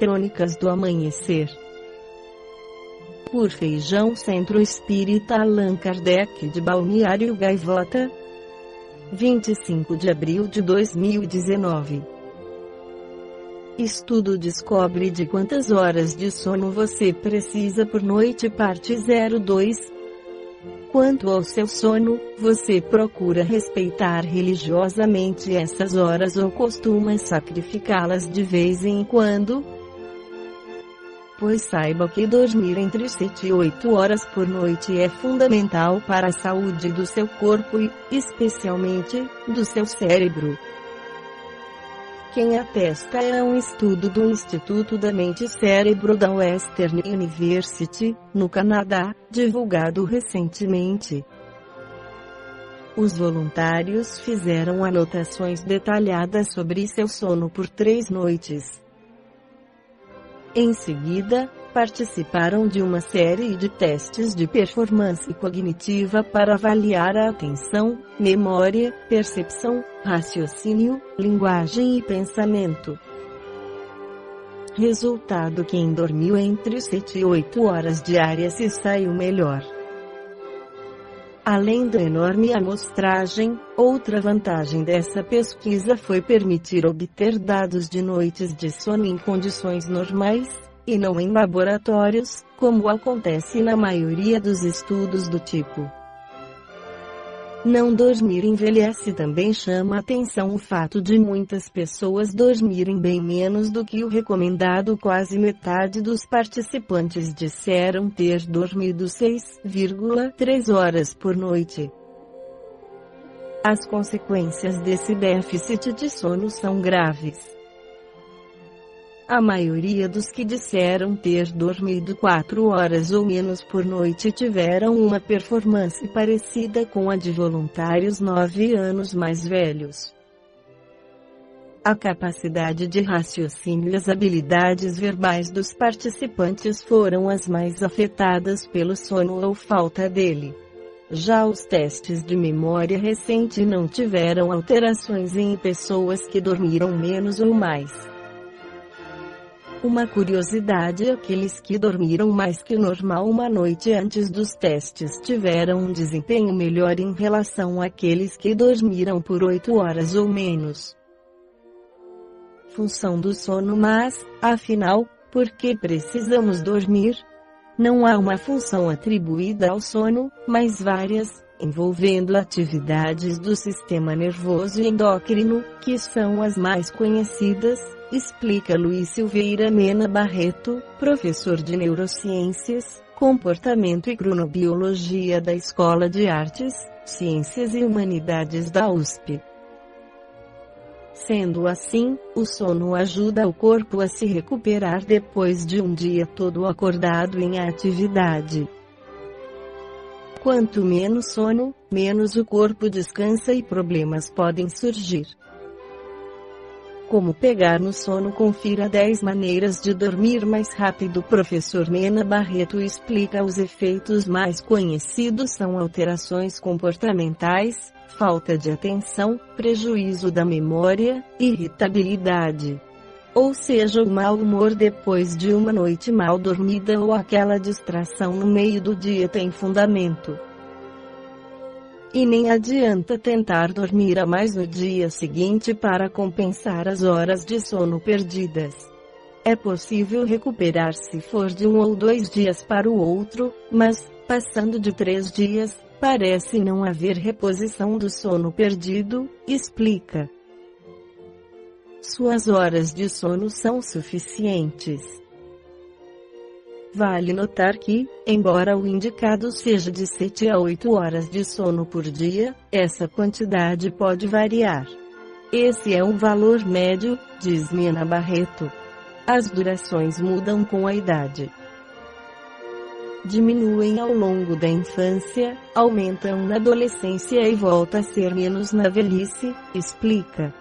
Crônicas do Amanhecer. Por Feijão, Centro Espírita Allan Kardec de Balneário Gaivota, 25 de abril de 2019. Estudo descobre de quantas horas de sono você precisa por noite. Parte 02. Quanto ao seu sono, você procura respeitar religiosamente essas horas ou costuma sacrificá-las de vez em quando? Pois saiba que dormir entre 7 e 8 horas por noite é fundamental para a saúde do seu corpo e, especialmente, do seu cérebro. Quem atesta é um estudo do Instituto da Mente e Cérebro da Western University, no Canadá, divulgado recentemente. Os voluntários fizeram anotações detalhadas sobre seu sono por 3 noites. Em seguida, participaram de uma série de testes de performance cognitiva para avaliar a atenção, memória, percepção, raciocínio, linguagem e pensamento. Resultado: quem dormiu entre 7 e 8 horas diárias se saiu melhor. Além da enorme amostragem, outra vantagem dessa pesquisa foi permitir obter dados de noites de sono em condições normais, e não em laboratórios, como acontece na maioria dos estudos do tipo. Não dormir envelhece. Também chama atenção o fato de muitas pessoas dormirem bem menos do que o recomendado. Quase metade dos participantes disseram ter dormido 6,3 horas por noite. As consequências desse déficit de sono são graves. A maioria dos que disseram ter dormido 4 horas ou menos por noite tiveram uma performance parecida com a de voluntários 9 anos mais velhos. A capacidade de raciocínio e as habilidades verbais dos participantes foram as mais afetadas pelo sono ou falta dele. Já os testes de memória recente não tiveram alterações em pessoas que dormiram menos ou mais. Uma curiosidade: aqueles que dormiram mais que normal uma noite antes dos testes tiveram um desempenho melhor em relação àqueles que dormiram por 8 horas ou menos. Função do sono. Mas, afinal, por que precisamos dormir? Não há uma função atribuída ao sono, mas várias, envolvendo atividades do sistema nervoso e endócrino, que são as mais conhecidas, explica Luiz Silveira Mena Barreto, professor de Neurociências, Comportamento e Cronobiologia da Escola de Artes, Ciências e Humanidades da USP. Sendo assim, o sono ajuda o corpo a se recuperar depois de um dia todo acordado em atividade. Quanto menos sono, menos o corpo descansa e problemas podem surgir. Como pegar no sono? Confira 10 maneiras de dormir mais rápido. Professor Mena Barreto explica. Os efeitos mais conhecidos são alterações comportamentais, falta de atenção, prejuízo da memória, irritabilidade. Ou seja, o mau humor depois de uma noite mal dormida ou aquela distração no meio do dia tem fundamento. E nem adianta tentar dormir a mais no dia seguinte para compensar as horas de sono perdidas. É possível recuperar se for de 1 ou 2 dias para o outro, mas, passando de 3 dias, parece não haver reposição do sono perdido, explica. Suas horas de sono são suficientes. Vale notar que, embora o indicado seja de 7 a 8 horas de sono por dia, essa quantidade pode variar. Esse é um valor médio, diz Mena Barreto. As durações mudam com a idade. Diminuem ao longo da infância, aumentam na adolescência e volta a ser menos na velhice, explica.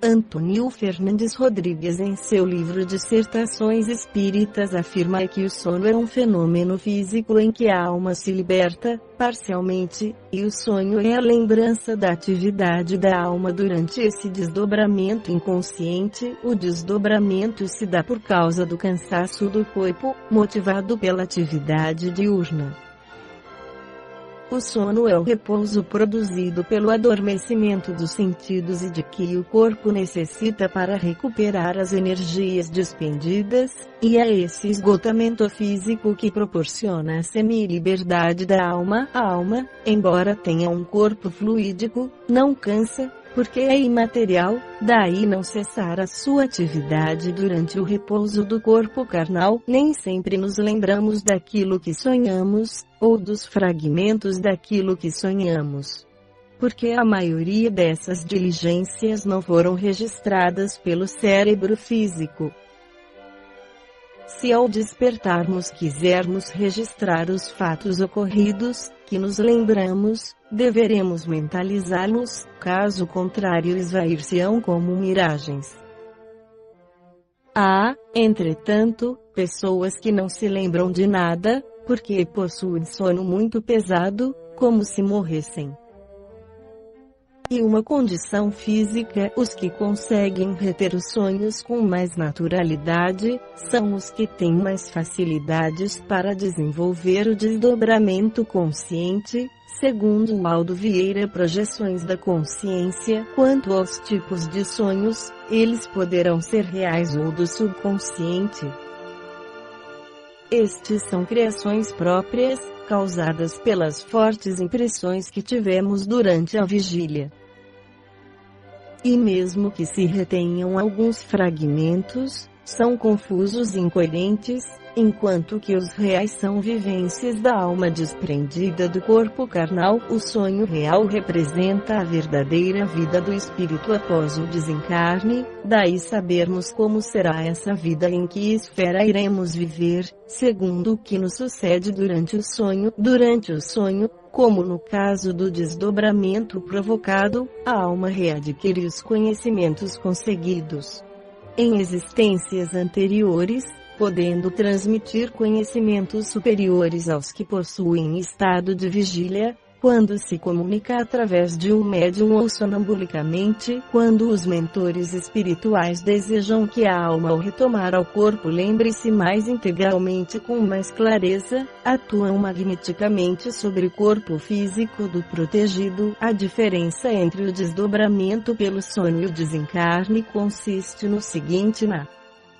Antônio Fernandes Rodrigues, em seu livro Dissertações Espíritas, afirma que o sono é um fenômeno físico em que a alma se liberta, parcialmente, e o sonho é a lembrança da atividade da alma durante esse desdobramento inconsciente. O desdobramento se dá por causa do cansaço do corpo, motivado pela atividade diurna. O sono é o repouso produzido pelo adormecimento dos sentidos e de que o corpo necessita para recuperar as energias despendidas, e é esse esgotamento físico que proporciona a semi-liberdade da alma. A alma, embora tenha um corpo fluídico, não cansa, porque é imaterial, daí não cessar a sua atividade durante o repouso do corpo carnal. Nem sempre nos lembramos daquilo que sonhamos, ou dos fragmentos daquilo que sonhamos, porque a maioria dessas diligências não foram registradas pelo cérebro físico. Se ao despertarmos quisermos registrar os fatos ocorridos, que nos lembramos, deveremos mentalizá-los, caso contrário esvair-se-ão como miragens. Há, entretanto, pessoas que não se lembram de nada, porque possuem sono muito pesado, como se morressem. E uma condição física. Os que conseguem reter os sonhos com mais naturalidade, são os que têm mais facilidades para desenvolver o desdobramento consciente, segundo o Aldo Vieira. Projeções da consciência. Quanto aos tipos de sonhos, eles poderão ser reais ou do subconsciente. Estes são criações próprias, causadas pelas fortes impressões que tivemos durante a vigília. E mesmo que se retenham alguns fragmentos, são confusos e incoerentes, enquanto que os reais são vivências da alma desprendida do corpo carnal. O sonho real representa a verdadeira vida do espírito após o desencarne, daí sabermos como será essa vida, em que esfera iremos viver, segundo o que nos sucede durante o sonho. Durante o sonho, como no caso do desdobramento provocado, a alma readquire os conhecimentos conseguidos em existências anteriores, podendo transmitir conhecimentos superiores aos que possuem estado de vigília, quando se comunica através de um médium ou sonambulicamente. Quando os mentores espirituais desejam que a alma, ao retomar ao corpo, lembre-se mais integralmente com mais clareza, atuam magneticamente sobre o corpo físico do protegido. A diferença entre o desdobramento pelo sono e o desencarne consiste no seguinte: na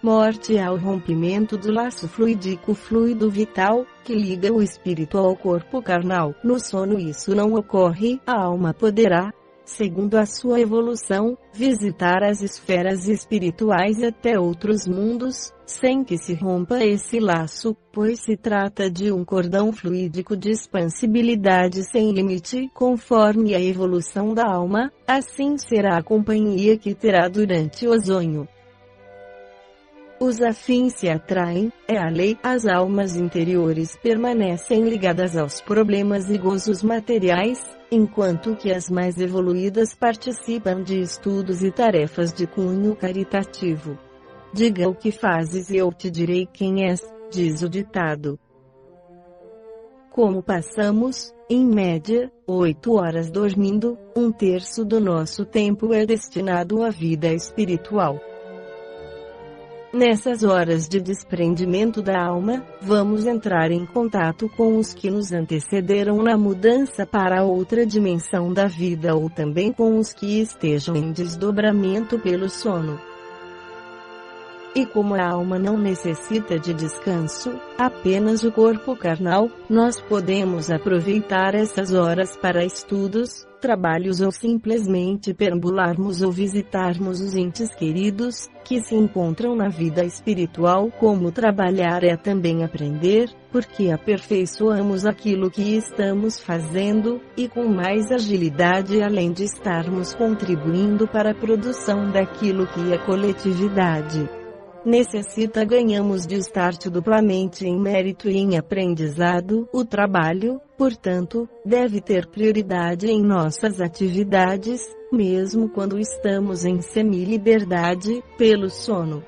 morte há o rompimento do laço fluídico, fluido vital, que liga o espírito ao corpo carnal. No sono isso não ocorre. A alma poderá, segundo a sua evolução, visitar as esferas espirituais e até outros mundos, sem que se rompa esse laço, pois se trata de um cordão fluídico de expansibilidade sem limite. Conforme a evolução da alma, assim será a companhia que terá durante o sonho. Os afins se atraem, é a lei. As almas interiores permanecem ligadas aos problemas e gozos materiais, enquanto que as mais evoluídas participam de estudos e tarefas de cunho caritativo. Diga o que fazes e eu te direi quem és, diz o ditado. Como passamos, em média, 8 horas dormindo, 1/3 do nosso tempo é destinado à vida espiritual. Nessas horas de desprendimento da alma, vamos entrar em contato com os que nos antecederam na mudança para outra dimensão da vida, ou também com os que estejam em desdobramento pelo sono. E como a alma não necessita de descanso, apenas o corpo carnal, nós podemos aproveitar essas horas para estudos, trabalhos ou simplesmente perambularmos ou visitarmos os entes queridos, que se encontram na vida espiritual. Como trabalhar é também aprender, porque aperfeiçoamos aquilo que estamos fazendo, e com mais agilidade, além de estarmos contribuindo para a produção daquilo que a coletividade necessita ganhamos de start duplamente em mérito e em aprendizado. O trabalho, portanto, deve ter prioridade em nossas atividades, mesmo quando estamos em semi-liberdade, pelo sono.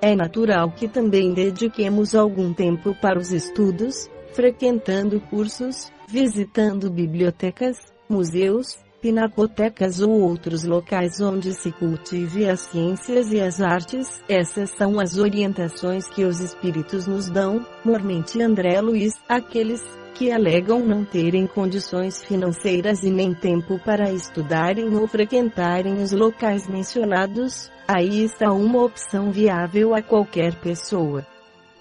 É natural que também dediquemos algum tempo para os estudos, frequentando cursos, visitando bibliotecas, museus, pinacotecas ou outros locais onde se cultive as ciências e as artes. Essas são as orientações que os espíritos nos dão, mormente André Luiz. Aqueles que alegam não terem condições financeiras e nem tempo para estudarem ou frequentarem os locais mencionados, aí está uma opção viável a qualquer pessoa.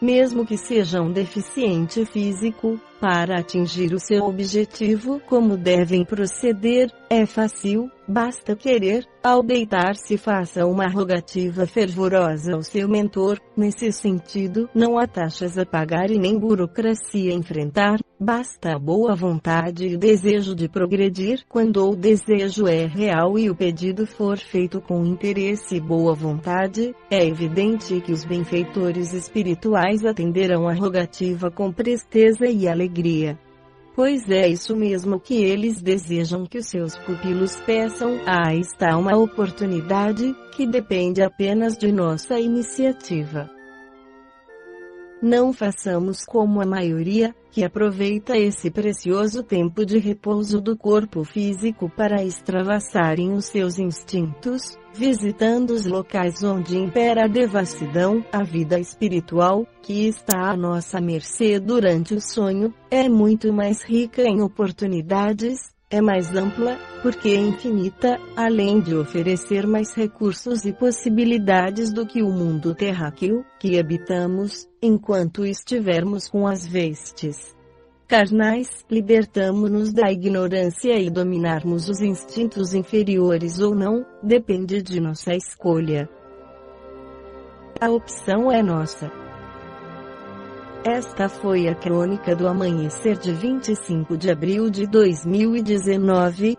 Mesmo que seja um deficiente físico, para atingir o seu objetivo. Como devem proceder? É fácil, basta querer. Ao deitar-se, faça uma rogativa fervorosa ao seu mentor. Nesse sentido, não há taxas a pagar e nem burocracia a enfrentar, basta a boa vontade e o desejo de progredir. Quando o desejo é real e o pedido for feito com interesse e boa vontade, é evidente que os benfeitores espirituais atenderão a rogativa com presteza e alegria. Pois é isso mesmo que eles desejam que os seus pupilos peçam. Aí está uma oportunidade, que depende apenas de nossa iniciativa. Não façamos como a maioria, que aproveita esse precioso tempo de repouso do corpo físico para extravasarem os seus instintos, visitando os locais onde impera a devassidão. A vida espiritual, que está à nossa mercê durante o sonho, é muito mais rica em oportunidades, é mais ampla, porque é infinita, além de oferecer mais recursos e possibilidades do que o mundo terráqueo, que habitamos, enquanto estivermos com as vestes carnais. Libertamo-nos da ignorância e dominarmos os instintos inferiores ou não, depende de nossa escolha. A opção é nossa. Esta foi a crônica do amanhecer de 25 de abril de 2019,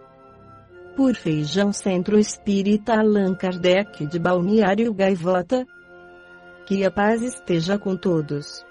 por Feijão Centro Espírita Allan Kardec de Balneário Gaivota. Que a paz esteja com todos.